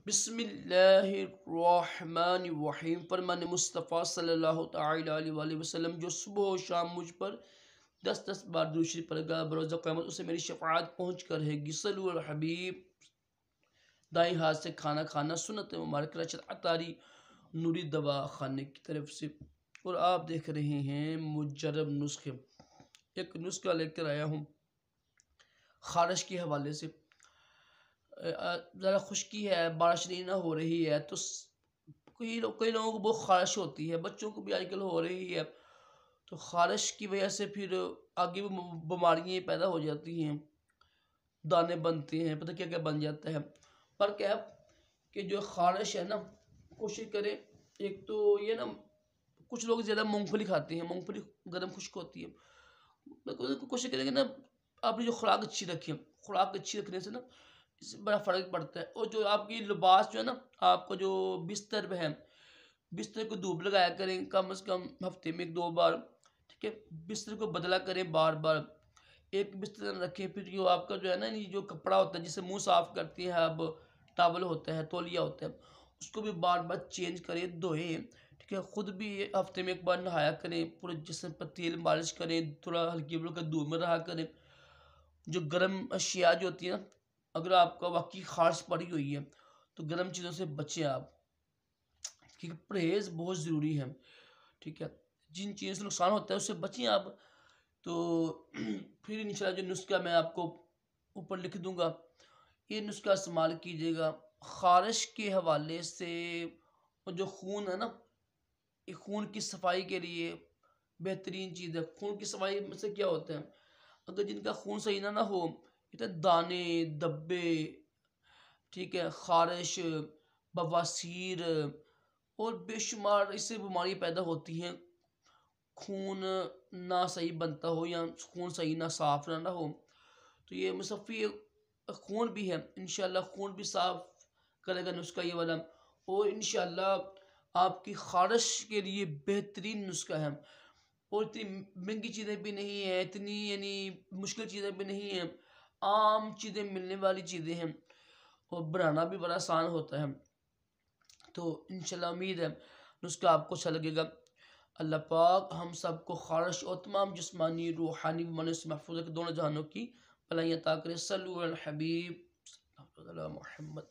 बिस्मिल्लाहिर्रहमानिर्रहीम। फरमान मुस्तफ़ा सल्लल्लाहु तआला अलैहि वसल्लम जो सुबह और शाम मुझ पर 10-10 बार दुरूद शरीफ पढ़ेगा, बरोज़ क़यामत उसे मेरी शफ़ाअत पहुँच कर रहेगी। सल्लु अल हबीब। दाएं हाथ से खाना खाना सुन्नत मुबारक रशद अतारी नूरी दवा खाने की तरफ से। और आप देख रहे हैं मुजर्रब नुस्खे। एक नुस्खा लेकर आया हूँ खारिश के हवाले से। ज़रा खुश्की है, बारिश नहीं ना हो रही है तो कई लोगों को बहुत खारिश होती है, बच्चों को भी आजकल हो रही है। तो खारिश की वजह से फिर आगे भी बीमारियाँ पैदा हो जाती हैं, दाने बनते हैं, पता क्या क्या बन जाता है। पर क्या है कि जो खारिश है ना, कोशिश करें। एक तो ये ना, कुछ लोग ज़्यादा मूंगफली खाते हैं, मूंगफली गर्म खुश्क होती है। कोशिश करेंगे ना, आपने जो खुराक अच्छी रखी है, खुराक अच्छी रखने से ना इससे बड़ा फ़र्क पड़ता है। और जो आपकी लिबास जो है ना, आपका जो बिस्तर है, बिस्तर को धूप लगाया करें कम से कम हफ्ते में 1-2 बार। ठीक है, बिस्तर को बदला करें बार बार, एक बिस्तर रखें। फिर जो आपका जो है ना, ये जो कपड़ा होता है जिससे मुंह साफ करती है, अब टॉवल होता है, तौलिया होता है, उसको भी बार बार चेंज करें, धोएं। ठीक है, खुद भी हफ्ते में 1 बार नहाया करें, पूरे जिस्म पर तेल मालिश करें, थोड़ा हल्की फुल्का धूप में रहा करें। जो गर्म अशिया जो होती है ना, अगर आपका वाकई खारिश पड़ी हुई है तो गर्म चीज़ों से बचें आप, क्योंकि परहेज़ बहुत ज़रूरी है। ठीक है, जिन चीज़ों से नुकसान होता है उससे बचें आप। तो फिर इंशाल्लाह जो नुस्खा मैं आपको ऊपर लिख दूंगा, ये नुस्खा इस्तेमाल कीजिएगा खारिश के हवाले से। और जो खून है ना, ये खून की सफाई के लिए बेहतरीन चीज़ है। खून की सफाई में से क्या होता है, अगर जिनका खून सही ना हो, इतने दाने धब्बे, ठीक है, खारिश, बवासीर और बेशुमार इससे बीमारी पैदा होती हैं। खून ना सही बनता हो या खून सही ना साफ ना हो, तो ये मुसफ़ी खून भी है, इंशाल्लाह खून भी साफ करेगा नुस्खा ये वाला। और इंशाल्लाह आपकी खारिश के लिए बेहतरीन नुस्खा है। और इतनी महंगी चीज़ें भी नहीं है, इतनी यानी मुश्किल चीज़ें भी नहीं हैं, आम चीज़ें मिलने वाली चीज़ें हैं और बनाना भी बड़ा आसान होता है। तो इंशाल्लाह उम्मीद है नुस्खा आपको अच्छा लगेगा। अल्लाह पाक हम सबको खारिश और तमाम जिस्मानी रूहानी बीमारियों से महफूज रखे, दोनों जहानों की भलाइयाँ अता करे। सल्लल्लाहु अलैहि हबीब मोहम्मद।